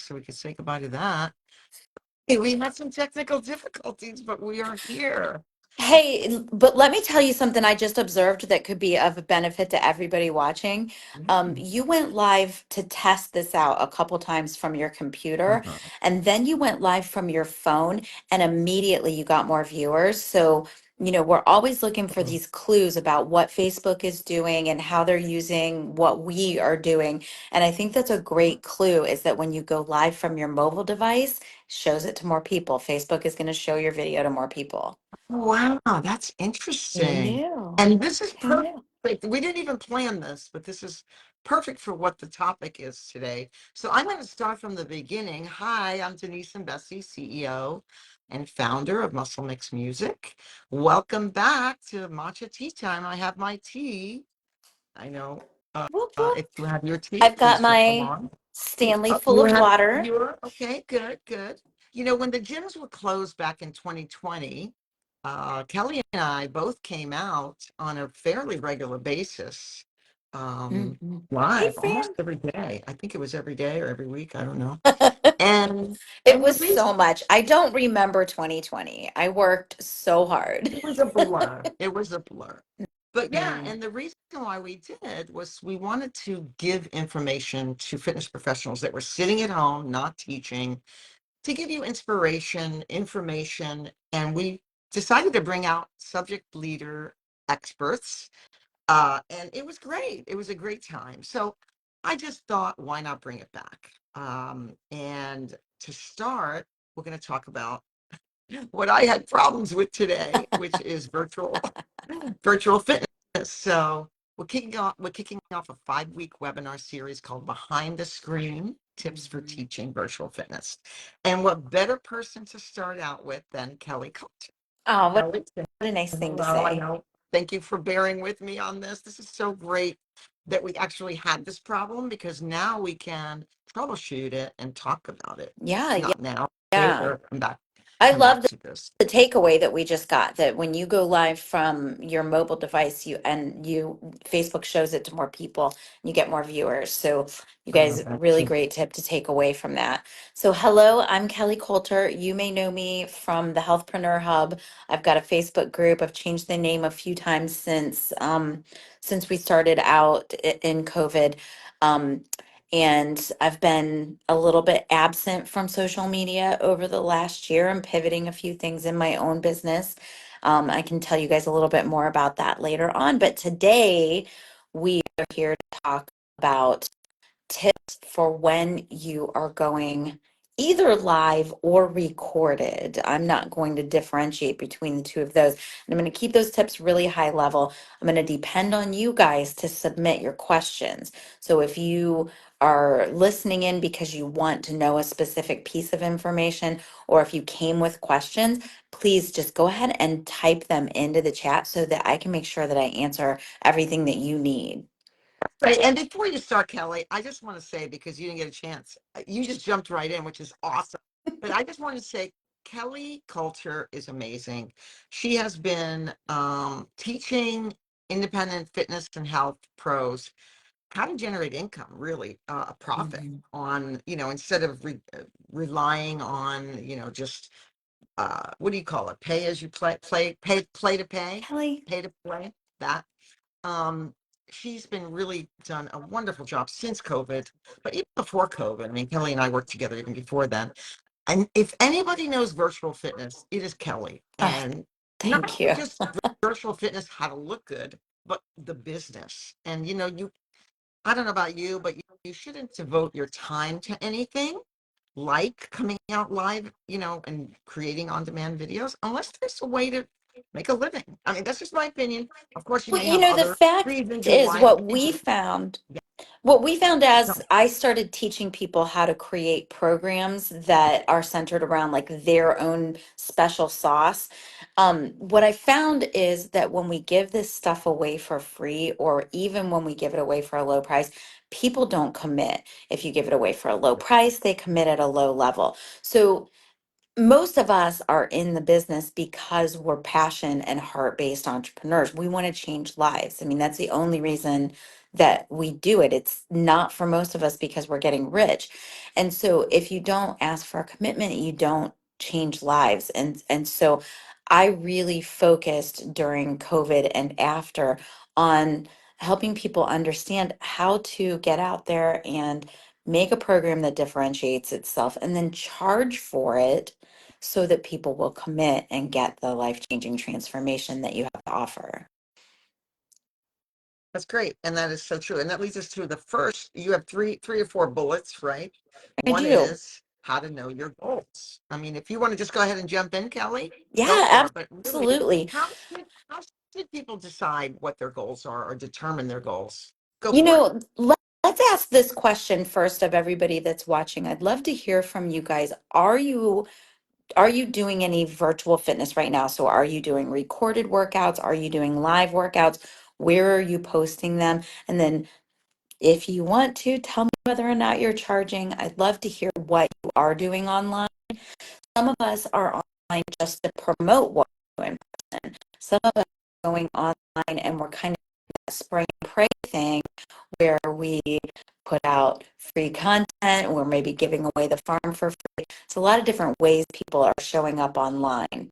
so we could say goodbye to that. Hey, we had some technical difficulties, but we are here. Hey, but let me tell you something I just observed that could be of benefit to everybody watching. Mm. You went live to test this out a couple times from your computer, Uh-huh. and then you went live from your phone, and immediately you got more viewers. So, we're always looking for these clues about what Facebook is doing and how they're using what we are doing. And I think that's a great clue is that when you go live from your mobile device, shows it to more people. Facebook is going to show your video to more people. Wow, that's Who interesting. knew? And this is Who perfect. knew? We didn't even plan this, but this is perfect for what the topic is today. So I'm going to start from the beginning. Hi, I'm Denise and Bessie, CEO and founder of Muscle Mix Music. Welcome back to Matcha Tea Time. I have my tea. I know. Whoop, whoop. If you have your tea, I've got please drink my along. Stanley Oh, full you of have water. your okay, good, good. When the gyms were closed back in 2020, Kelly and I both came out on a fairly regular basis, Mhm. Hey, live almost Fran. every day. I think it was every day or every week. I don't know. And It and the was reason so much. I don't remember 2020. I worked so hard. it was a blur. It was a blur. But yeah, Mm, and the reason why we did was we wanted to give information to fitness professionals that were sitting at home, not teaching, to give you inspiration, information, and we decided to bring out subject leader experts. And it was great. It was a great time. So I just thought, why not bring it back? And to start, we're going to talk about what I had problems with today, which is virtual fitness. So we're kicking off a 5-week webinar series called Behind the Screen Tips for mhm. Teaching Virtual Fitness. And what better person to start out with than Kelly Coulter? Oh, what Kelly, a nice thing to hello, I say. know. Thank you for bearing with me on this. This is so great that we actually had this problem because now we can troubleshoot it and talk about it. Yeah, yeah, Not now, yeah. later. I Come back love to this. the takeaway that we just got that when you go live from your mobile device, you Facebook shows it to more people, you get more viewers. So you I love guys, that really too. great tip to take away from that. So hello, I'm Kelly Coulter. You may know me from the Healthpreneur Hub. I've got a Facebook group. I've changed the name a few times since we started out in COVID. Um, and I've been a little bit absent from social media over the last year. I'm pivoting a few things in my own business. I can tell you guys a little bit more about that later on. But today we are here to talk about tips for when you are going either live or recorded. I'm not going to differentiate between the two of those. And I'm going to keep those tips really high level. I'm going to depend on you guys to submit your questions. So if you are listening in because you want to know a specific piece of information, or if you came with questions, please just go ahead and type them into the chat so that I can make sure that I answer everything that you need. Right. And before you start, Kelly, I just want to say, because you didn't get a chance, you just jumped right in, which is awesome. But I just want to say, Kelly Coulter is amazing. She has been teaching independent fitness and health pros how to generate income, really, a profit Mhm. on, instead of relying on, just what do you call it? Pay as you play to Kelly, pay to play. That um, she's been really done a wonderful job since COVID, but even before COVID. I mean, Kelly and I worked together even before then. And if anybody knows virtual fitness, it is Kelly. oh, And thank not you. just virtual fitness, how to look good, but the business. And I don't know about you, but you shouldn't devote your time to anything like coming out live, and creating on-demand videos, unless there's a way to make a living. I mean, that's just my opinion. Of course, you Well, may have the other fact reasons of is why what you we do. found. Yeah, What we found as no, I started teaching people how to create programs that are centered around like their own special sauce. What I found is that when we give this stuff away for free, or even when we give it away for a low price, people don't commit. If you give it away for a low price, they commit at a low level. So most of us are in the business because we're passion and heart based entrepreneurs. We want to change lives. I mean, that's the only reason that we do it. It's not for most of us because we're getting rich. And so if you don't ask for a commitment, you don't change lives. And so I really focused during COVID and after on helping people understand how to get out there and make a program that differentiates itself and then charge for it so that people will commit and get the life-changing transformation that you have to offer. That's great. And that is so true. And that leads us to the first, you have three or four bullets, right? I One do. is how to know your goals. I mean, if you want to just go ahead and jump in, Kelly, go for Yeah, it. But really, absolutely. how should people decide what their goals are or determine their goals? Go You for it. know, let's ask this question first of everybody that's watching. I'd love to hear from you guys. Are you doing any virtual fitness right now? So are you doing recorded workouts? Are you doing live workouts? Where are you posting them? And then if you want to, tell me whether or not you're charging. I'd love to hear what you are doing online. Some of us are online just to promote what we're doing. Some of us are going online and we're kind of spray and pray thing where we put out free content, we're maybe giving away the farm for free. It's a lot of different ways people are showing up online.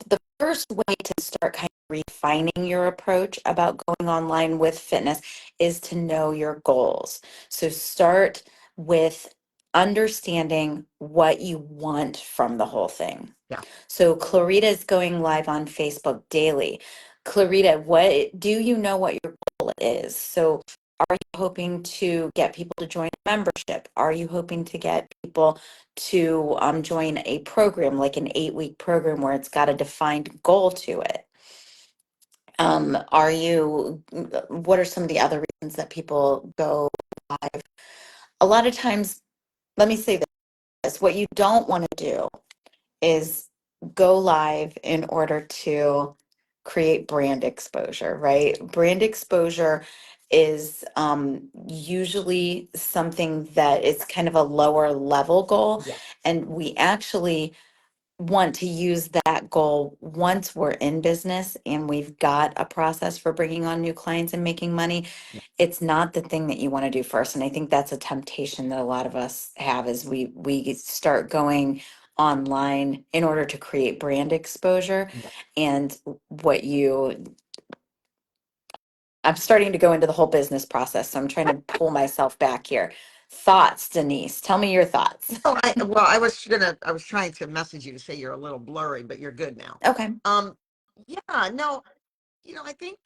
The first way to start kind of refining your approach about going online with fitness is to know your goals. So start with understanding what you want from the whole thing. Yeah. So Clarita is going live on Facebook daily. Clarita, what do you know what your goal is? So are you hoping to get people to join a membership? Are you hoping to get people to join a program like an 8-week program where it's got a defined goal to it? What are some of the other reasons that people go live? A lot of times, let me say this, what you don't want to do is go live in order to create brand exposure, right? Brand exposure is usually something that is kind of a lower level goal. Yeah. And we actually want to use that goal once we're in business and we've got a process for bringing on new clients and making money. It's not the thing that you want to do first, and I think that's a temptation that a lot of us have is we start going online in order to create brand exposure. Yeah. And what you I'm starting to go into the whole business process, so I'm trying to pull myself back here. Thoughts, Denise, tell me your thoughts. Oh, I was trying to message you to say you're a little blurry, but you're good now. Okay. Um, yeah, no, I think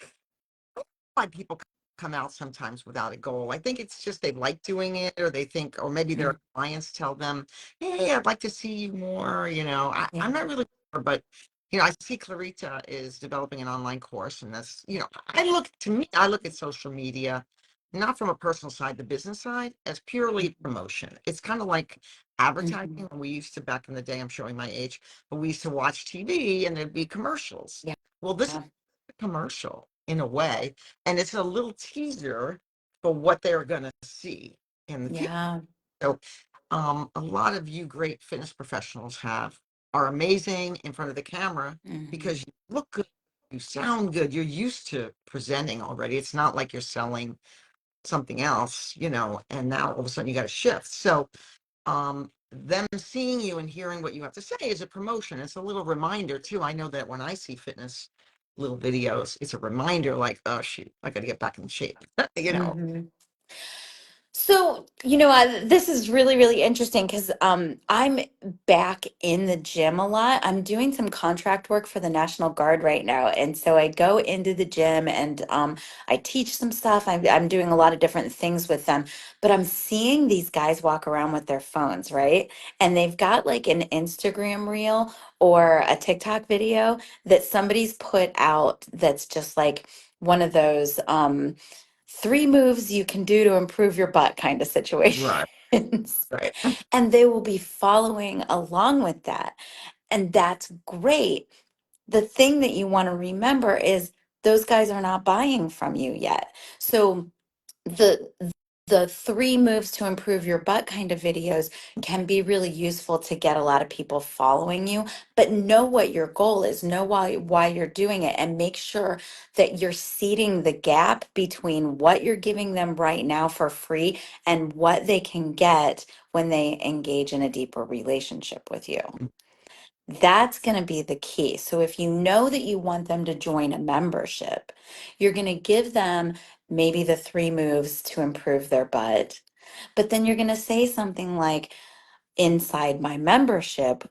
why people come out sometimes without a goal. I think it's just they like doing it, or they think, or maybe their Mm, clients tell them, "Hey, I'd like to see you more." yeah. I'm not really sure, but I see Clarita is developing an online course, and I look at social media not from a personal side, the business side, as purely Mhm. promotion. It's kind of like advertising. Mhm. When we used to back in the day, I'm showing my age, but we used to watch TV and there'd be commercials. Yeah. Well, this is Yeah. a commercial in a way, and it's a little teaser for what they're going to see in the future. Yeah. So, a lot of you great fitness professionals are amazing in front of the camera Mhm. because you look good, you sound good, you're used to presenting already. It's not like you're selling something else, and now all of a sudden you got to shift. So, them seeing you and hearing what you have to say is a promotion. It's a little reminder too. I know that when I see fitness little videos, it's a reminder like, oh shoot, I got to get back in shape. you know. Mhm. So, this is really, really interesting because I'm back in the gym a lot. I'm doing some contract work for the National Guard right now. And so I go into the gym and I teach some stuff. I'm doing a lot of different things with them. But I'm seeing these guys walk around with their phones, right? And they've got like an Instagram reel or a TikTok video that somebody's put out that's just like one of those. 3 moves you can do to improve your butt kind of situations. Right, right. And they will be following along with that. And that's great. The thing that you want to remember is those guys are not buying from you yet. So the the 3 moves to improve your butt kind of videos can be really useful to get a lot of people following you, but know what your goal is, know why you're doing it, and make sure that you're seeding the gap between what you're giving them right now for free and what they can get when they engage in a deeper relationship with you. That's going to be the key. So if you know that you want them to join a membership, you're going to give them maybe the 3 moves to improve their butt. But then you're going to say something like, inside my membership,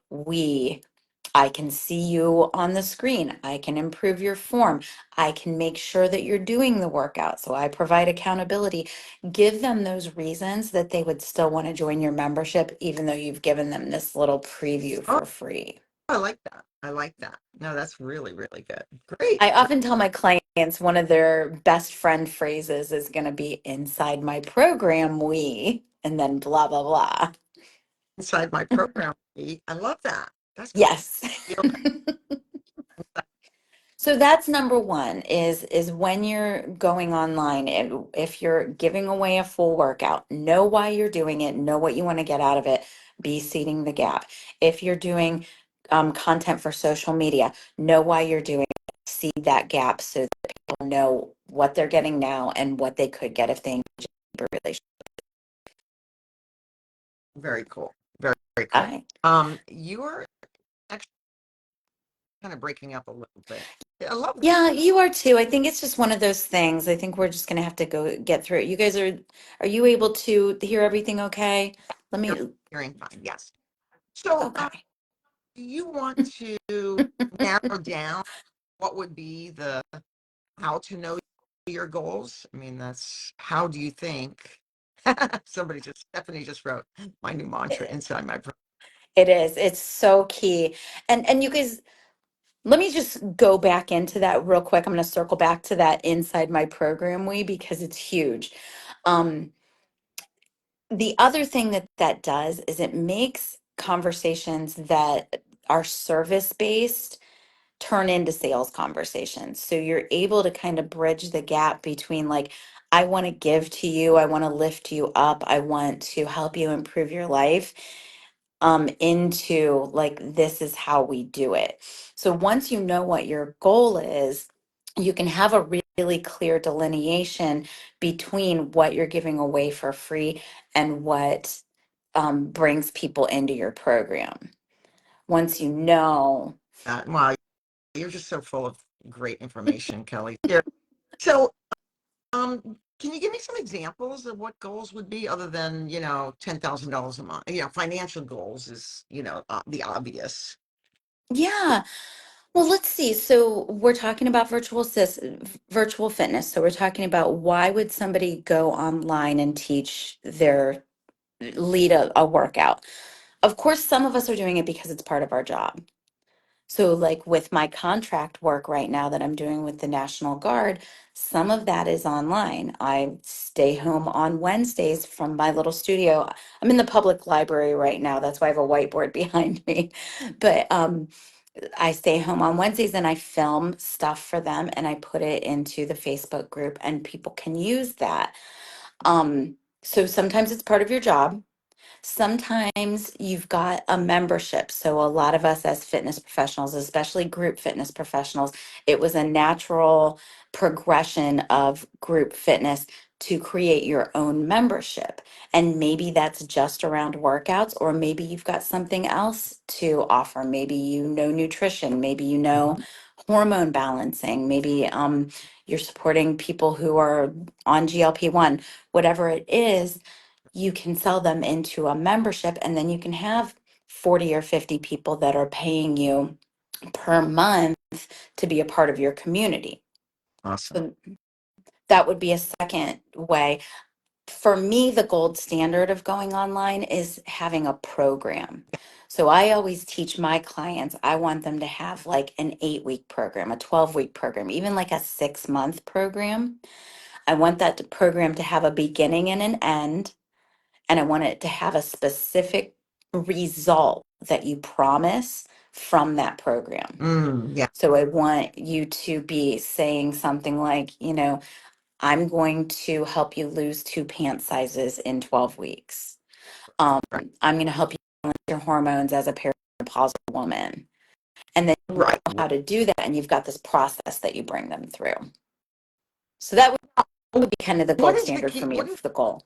I can see you on the screen. I can improve your form. I can make sure that you're doing the workout. So I provide accountability. Give them those reasons that they would still want to join your membership, even though you've given them this little preview Oh, for free. I like that. I like that. No, that's really, really good. Great. I often tell my clients one of their best friend phrases is going to be inside my program, and then blah, blah, blah. Inside my program. I love that. That's great. Yes. Okay. So that's number one is when you're going online and if you're giving away a full workout, know why you're doing it, know what you want to get out of it, be seeding the gap. If you're doing content for social media, know why you're doing it, seed that gap so that people know what they're getting now and what they could get if they engage in a deeper relationship. Very cool. Very, very All cool. right. You're actually kind of breaking up a little bit. I love that. Yeah, you are too. I think it's just one of those things. I think we're just gonna have to go get through it. You guys are you able to hear everything okay? Let You're me, hearing fine. Yes. So, okay. do you want to narrow down what would be the how to know your goals? I mean, that's how do you think? Stephanie just wrote my new mantra It, inside my. it is. It's so key. And you guys, let me just go back into that real quick. I'm gonna circle back to that inside my program because it's huge. Um, the other thing that that does is it makes conversations that are service based turn into sales conversations. So you're able to kind of bridge the gap between like, I want to give to you, I want to lift you up, I want to help you improve your life, into like, this is how we do it. So once you know what your goal is, you can have a really clear delineation between what you're giving away for free and what brings people into your program. Once you know, Wow, you're just so full of great information, Kelly. Here. So, can you give me some examples of what goals would be other than, $10,000 a month? Financial goals is, the obvious. yeah. Well, let's see. So we're talking about virtual fitness. So we're talking about why would somebody go online and lead a workout? Of course, some of us are doing it because it's part of our job. So, like with my contract work right now that I'm doing with the National Guard, some of that is online. I stay home on Wednesdays from my little studio. I'm in the public library right now. That's why I have a whiteboard behind me. But I stay home on Wednesdays and I film stuff for them and I put it into the Facebook group and people can use that. So sometimes it's part of your job. Sometimes you've got a membership. So, a lot of us as fitness professionals, especially group fitness professionals, it was a natural progression of group fitness to create your own membership. And maybe that's just around workouts, or maybe you've got something else to offer. Maybe you know nutrition, maybe you know Mhm. hormone balancing, maybe you're supporting people who are on GLP-1, whatever it is, you can sell them into a membership and then you can have 40 or 50 people that are paying you per month to be a part of your community. Awesome. So that would be a second way. For me, the gold standard of going online is having a program. So I always teach my clients, I want them to have like an 8-week program, a 12-week program, even like a 6-month program. I want that program to have a beginning and an end, and I want it to have a specific result that you promise from that program. Yeah. So I want you to be saying something like, I'm going to help you lose 2 pant sizes in 12 weeks. Um, Right. I'm going to help you balance your hormones as a perimenopausal woman. And then you Right. know how to do that, and you've got this process that you bring them through. So that would be kind of the What gold is the standard key? for me What of is the goal.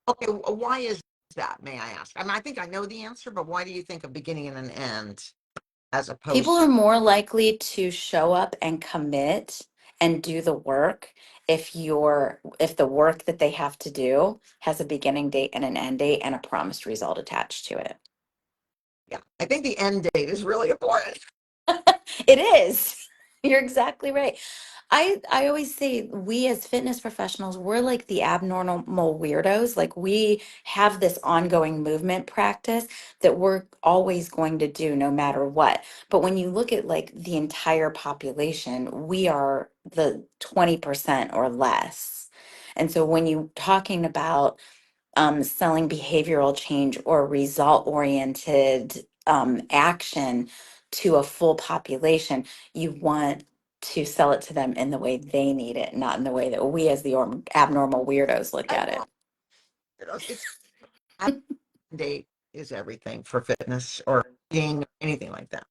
okay? Why is that? May I ask? I mean, I think I know the answer, but why do you think a beginning and an end as People opposed are to? more likely to show up and commit and do the work if the work that they have to do has a beginning date and an end date and a promised result attached to it. Yeah, I think the end date is really important. It is. You're exactly right. I always say we as fitness professionals, we're like the abnormal weirdos. Like we have this ongoing movement practice that we're always going to do no matter what. But when you look at like the entire population, we are the 20% or less. And so when you're talking about selling behavioral change or result oriented action to a full population, you want to sell it to them in the way they need it, not in the way that we as the abnormal weirdos look I at know it. it's end date is everything for fitness or being anything like that.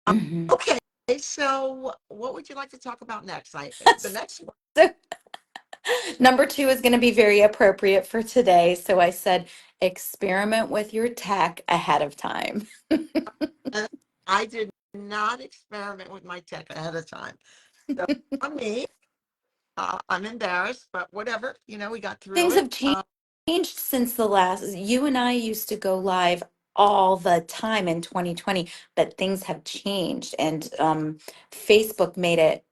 Mhm. Okay, so what would you like to talk about next? The next one. So, number two is going to be very appropriate for today. So I said, experiment with your tech ahead of time. uh, I did not experiment with my tech ahead of time. So on me, I'm embarrassed, but whatever. We got through Things it. have changed since the last, you and I used to go live all the time in 2020, but things have changed, and Facebook made it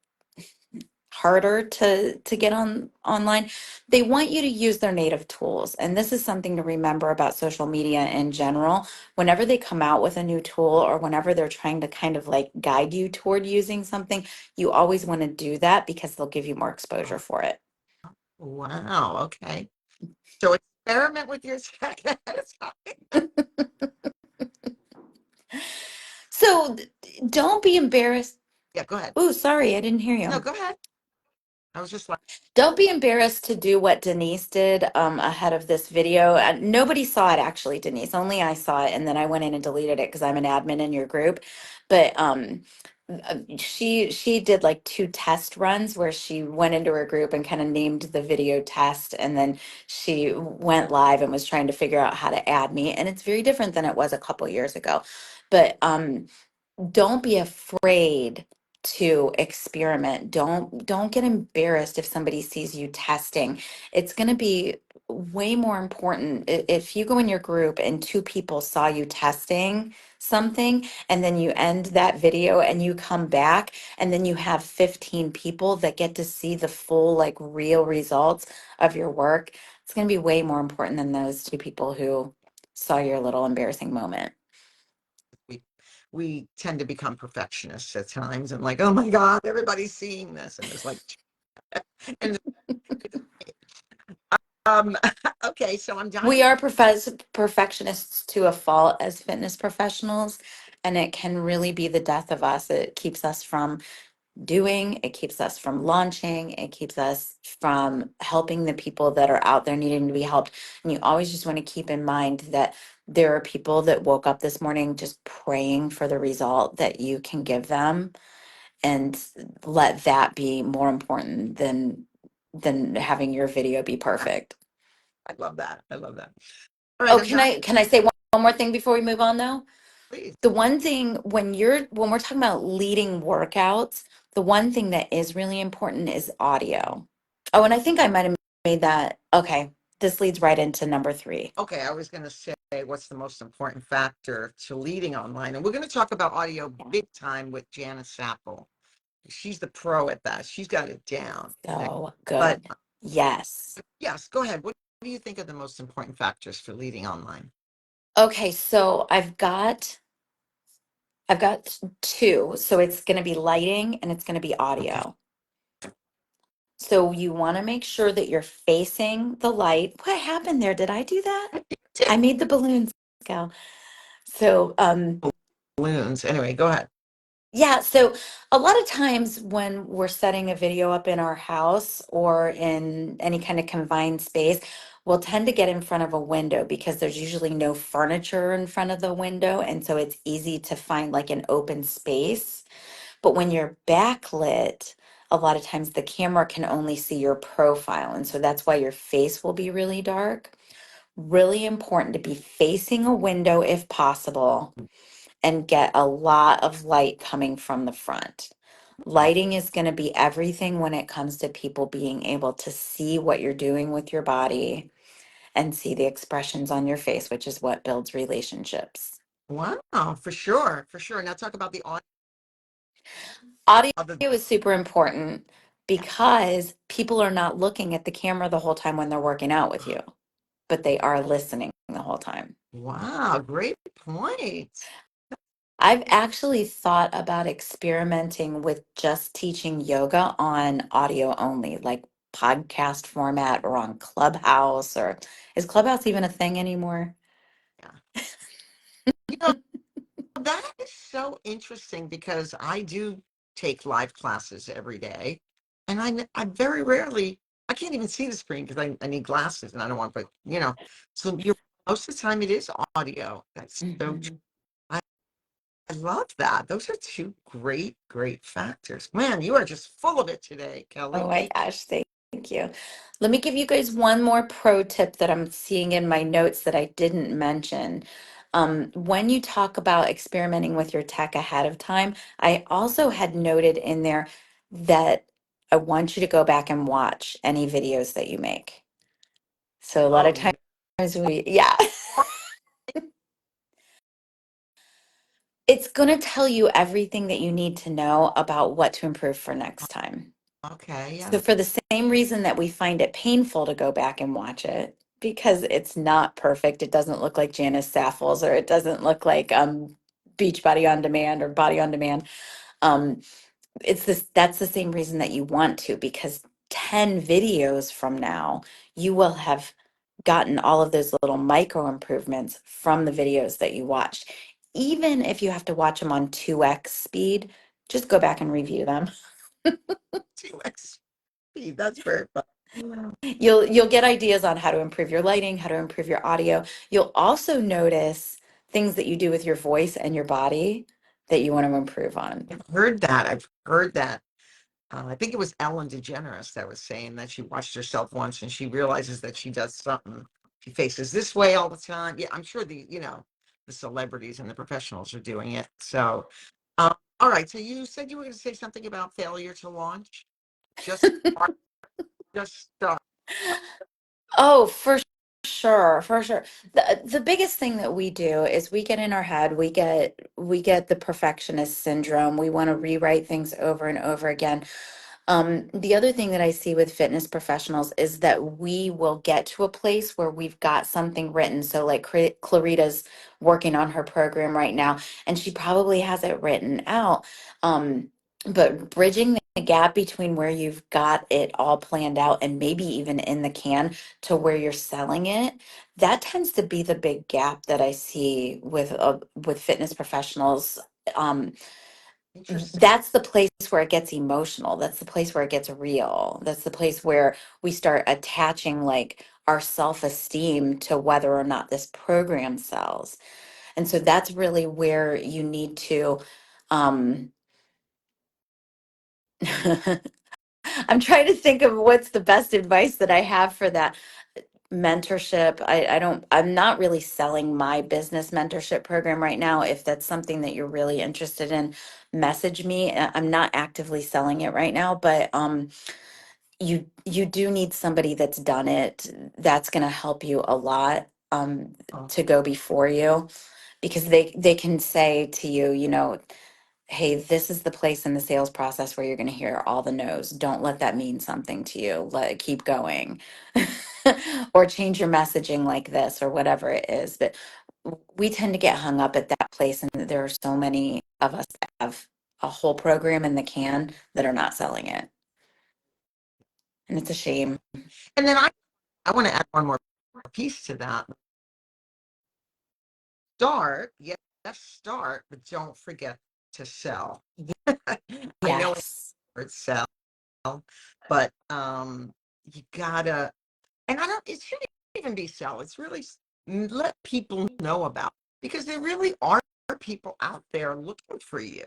harder to get on online. They want you to use their native tools, and this is something to remember about social media in general. Whenever they come out with a new tool or whenever they're trying to kind of like guide you toward using something, you always want to do that because they'll give you more exposure for it. Wow. Okay. So experiment with your tech ahead of time. So don't be embarrassed. Yeah. Go ahead. Oh, sorry, I didn't hear No, you. go ahead. I was just like, Don't be embarrassed to do what Denise did ahead of this video. Nobody saw it actually, Denise. Only I saw it, and then I went in and deleted it because I'm an admin in your group. But she did like 2 test runs where she went into her group and kind of named the video test, and then she went live and was trying to figure out how to add me. And it's very different than it was a couple years ago. But don't be afraid to experiment. Don't get embarrassed if somebody sees you testing. It's going to be way more important if you go in your group and 2 people saw you testing something, and then you end that video and you come back and then you have 15 people that get to see the full like real results of your work. It's going to be way more important than those 2 people who saw your little embarrassing moment. we we tend to become perfectionists at times, and like, oh my God, everybody's seeing this, and there's like, and um, okay, so I'm We dying. are perfectionists to a fault as fitness professionals, and it can really be the death of us. It keeps us from doing, it keeps us from launching, it keeps us from helping the people that are out there needing to be helped. And you always just want to keep in mind that there are people that woke up this morning just praying for the result that you can give them, and let that be more important than having your video be perfect. I love that. I love that. All right, Oh, I'm dying. can I say one more thing before we move on though? Please. The one thing when we're talking about leading workouts, the one thing that is really important is audio. Oh, and I think I might have made that. Okay, this leads right into number three. Okay, I was going to say what's the most important factor to leading online, and we're going to talk about audio Yeah. big time with Janice Sapple. She's the pro at that. She's got it down. So But good. Yes. yes, go ahead. What do you think are the most important factors for leading online? Okay, so I've got two. So it's going to be lighting and it's going to be Okay. audio. So you want to make sure that you're facing the light. What happened there? Did I do that? I made the balloons go. So Balloons. Anyway, go ahead. Yeah, so a lot of times when we're setting a video up in our house or in any kind of confined space, we'll tend to get in front of a window because there's usually no furniture in front of the window. And so it's easy to find like an open space. But when you're backlit, a lot of times the camera can only see your profile. And so that's why your face will be really dark. Really important to be facing a window if possible and get a lot of light coming from the front. Lighting is going to be everything when it comes to people being able to see what you're doing with your body and see the expressions on your face, which is what builds relationships. Wow, for sure, for sure. Now talk about the audio Audio of the. is super important because people are not looking at the camera the whole time when they're working out with you, but they are listening the whole time. Wow, great point. I've actually thought about experimenting with just teaching yoga on audio only, like podcast format or on Clubhouse, or is Clubhouse even a thing anymore? Yeah. You know, that is so interesting because I do take live classes every day, and I very rarely, I can't even see the screen because I need glasses and I don't want to put, so most of the time it is audio. That's so true. Mhm. I love that. Those are two great, great factors. Man, you are just full of it today, Oh Kelly. my gosh, thank you. Let me give you guys one more pro tip that I'm seeing in my notes that I didn't mention. When you talk about experimenting with your tech ahead of time, I also had noted in there that I want you to go back and watch any videos that you make. So a lot of Oh, times no. yeah, it's going to tell you everything that you need to know about what to improve for next time. Okay, So, yeah. for the same reason that we find it painful to go back and watch it, because it's not perfect, it doesn't look like Janice Saffels or it doesn't look like Beachbody on Demand or Body on Demand. Um, it's this. That's the same reason that you want to, because 10 videos from now, you will have gotten all of those little micro improvements from the videos that you watched. Even if you have to watch them on 2x speed, just go back and review them. 2XP. That's very fun. Yeah. You'll get ideas on how to improve your lighting, how to improve your audio. You'll also notice things that you do with your voice and your body that you want to improve on. I've heard that. I've heard that. I think it was Ellen DeGeneres that was saying that she watched herself once and she realizes that she does something. She faces this way all the time. Yeah, I'm sure the celebrities and the professionals are doing it. So, all right. So you said you were going to say something about failure to launch. Just start. Just start. Oh, for sure, for sure. The biggest thing that we do is we get in our head, we get the perfectionist syndrome. We want to rewrite things over and over again. The other thing that I see with fitness professionals is that we will get to a place where we've got something written. So, like Clarita's working on her program right now, and she probably has it written out. But bridging the gap between where you've got it all planned out and maybe even in the can to where you're selling it, that tends to be the big gap that I see with fitness professionals. Um, Interesting. that's the place where it gets emotional. That's the place where it gets real. That's the place where we start attaching like our self-esteem to whether or not this program sells. And so that's really where you need to um I'm trying to think of what's the best advice that I have for that. Mentorship. I'm not really selling my business mentorship program right now. If that's something that you're really interested in, message me. I'm not actively selling it right now, but you do need somebody that's done it. That's going to help you a lot Oh, to go before you, because they can say to you, hey, this is the place in the sales process where you're going to hear all the no's. Don't let that mean something to you. Let keep going. Or change your messaging like this or whatever it is. But we tend to get hung up at that place, and there are so many of us that have a whole program in the can that are not selling it. And it's a yeah. shame. And then I want to add one more piece to that. Start, yes, start, but don't forget. to sell. I know Yes. it's sell, but you gotta, and I don't, it shouldn't even be sell. It's really let people know about, because there really are people out there looking for you.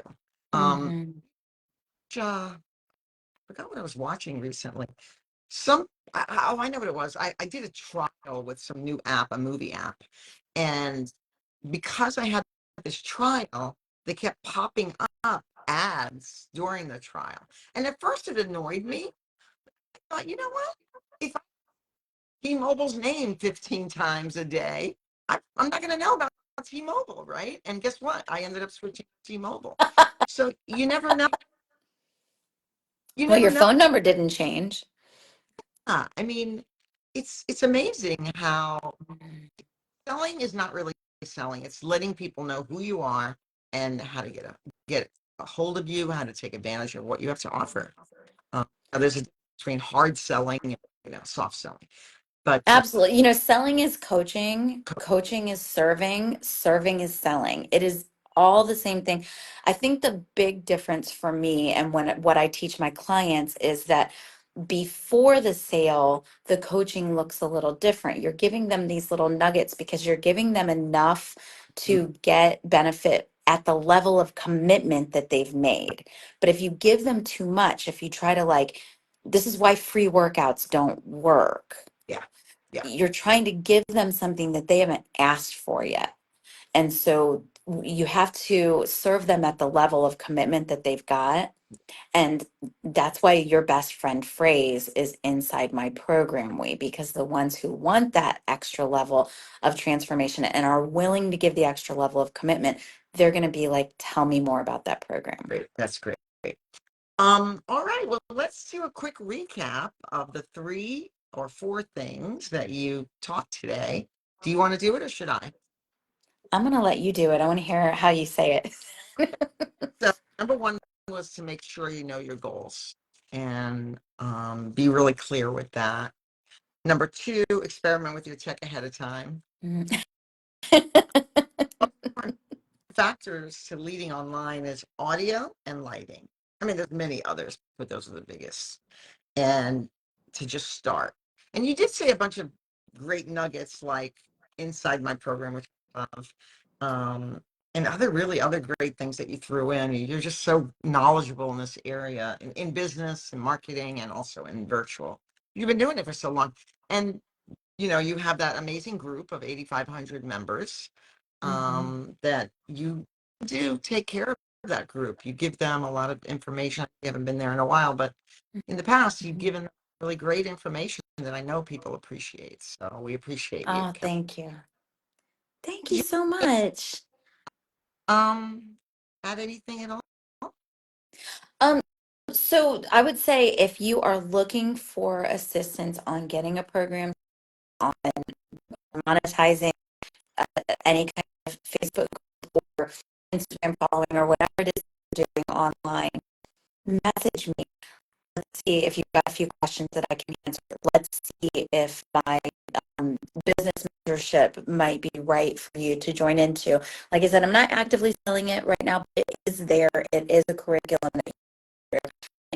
Um, Hmm. I forgot what I was watching recently. Oh, I know what it was. I did a trial with some new app, a movie app. And because I had this trial, they kept popping up ads during the trial. And at first it annoyed me. I thought, you know what? If I see T-Mobile's name 15 times a day, I'm not going to know about T-Mobile, right? And guess what? I ended up switching to T-Mobile. So you never know. You Well, never your know. phone number didn't change. I mean, it's amazing how selling is not really selling. It's letting people know who you are and how to get a hold of you, how to take advantage of what you have to offer. There's a difference between hard selling and soft selling. But Absolutely. You know, selling is coaching, coaching is serving, serving is selling. It is all the same thing. I think the big difference for me and what I teach my clients is that before the sale, the coaching looks a little different. You're giving them these little nuggets because you're giving them enough to get benefit at the level of commitment that they've made. But if you give them too much, if you try to like, this is why free workouts don't work. yeah, yeah, You're trying to give them something that they haven't asked for yet. And so you have to serve them at the level of commitment that they've got. And that's why your best friend phrase is inside my program way, because the ones who want that extra level of transformation and are willing to give the extra level of commitment, they're going to be like, tell me more about that program. great. That's great. All right. Well, let's do a quick recap of the 3 or 4 things that you taught today. Do you want to do it or should I? I'm going to let you do it. I want to hear how you say it. So, number one was to make sure you know your goals and be really clear with that. Number two, experiment with your tech ahead of time. Important factors to leading online is audio and lighting. I mean, there's many others, but those are the biggest. And to just start. And you did say a bunch of great nuggets like inside my program, which I love, and other great things that you threw in. You're just so knowledgeable in this area, in business and marketing and also in virtual. You've been doing it for so long. And you have that amazing group of 8,500 members Mhm. that you do take care of that group. You give them a lot of information. You haven't been there in a while, but in the past, you've Mhm. given really great information that I know people appreciate. So we appreciate you, Oh, Kelly. thank you. Thank Did you you so much. um add anything at all? Um, so I would say if you are looking for assistance on getting a program on monetizing any kind of Facebook or Instagram following or whatever it is you're doing online, message me. Let's see if you've got a few questions that I can answer. Let's see if my business mentorship might be right for you to join into. Like I said, I'm not actively selling it right now, but it is there. It is a curriculum that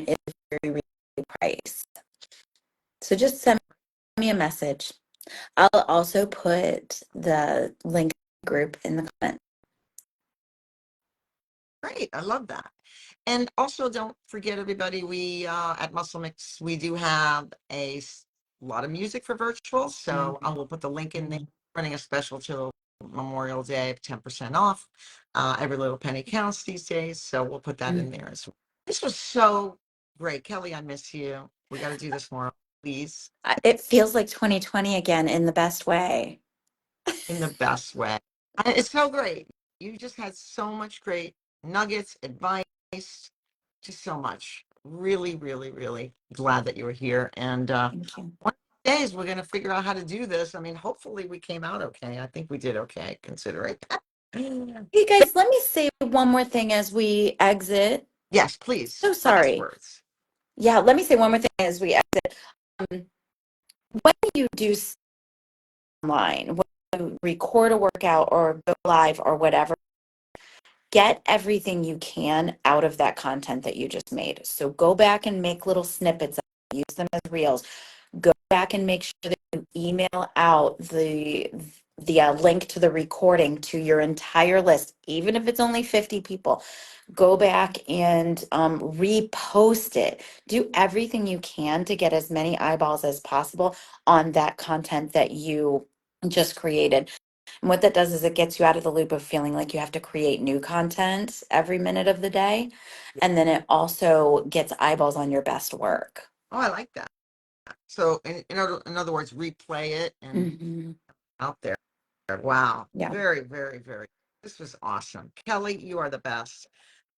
is very reasonably priced. So just send me a message. I'll also put the link group in the comment. Great, I love that. And also, don't forget, everybody, we at Muscle Mix, we do have lot of music for virtual. So I Mhm. will put the link in there. Running a special till Memorial Day of 10% off. Every little penny counts these days. So we'll put that in Mhm. there as well. This was so great. Kelly, I miss you. We got to do this more, please, It feels like 2020 again in the best way. in the best way. It's so great. You just had so much great nuggets, advice, just so much. Really, really, really glad that you were here. And Thank you. one of these days we're going to figure out how to do this. I mean, hopefully we came out okay. I think we did okay, considering. Hey guys, let me say one more thing as we exit. Yes, please. So Last sorry. words. Yeah, let me say one more thing as we exit. Um, when you do online, when you record a workout or go live or whatever, get everything you can out of that content that you just made. So go back and make little snippets, use them as reels. Go back and make sure that you email out the link to the recording to your entire list, even if it's only 50 people. Go back and repost it. Do everything you can to get as many eyeballs as possible on that content that you just created. And what that does is it gets you out of the loop of feeling like you have to create new content every minute of the day. And then it also gets eyeballs on your best work. Oh, I like that. So in other words, replay it and Hmm. out there. Wow. Yeah. Very, very, very. This was awesome. Kelly, you are the best.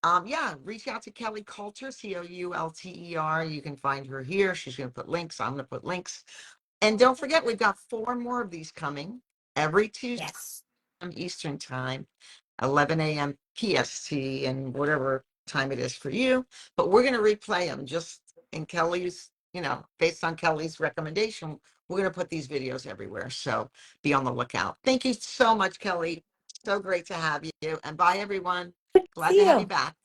Yeah, reach out to Kelly Coulter, Coulter. You can find her here. She's going to put links. I'm going to put links. And don't forget, we've got 4 more of these coming every Tuesday Yes. Eastern time, 11 a.m. PST, and whatever time it is for you. But we're going to replay them just in Kelly's, based on Kelly's recommendation. We're going to put these videos everywhere. So be on the lookout. Thank you so much, Kelly. So great to have you. And bye, everyone. Glad See to have you you. back.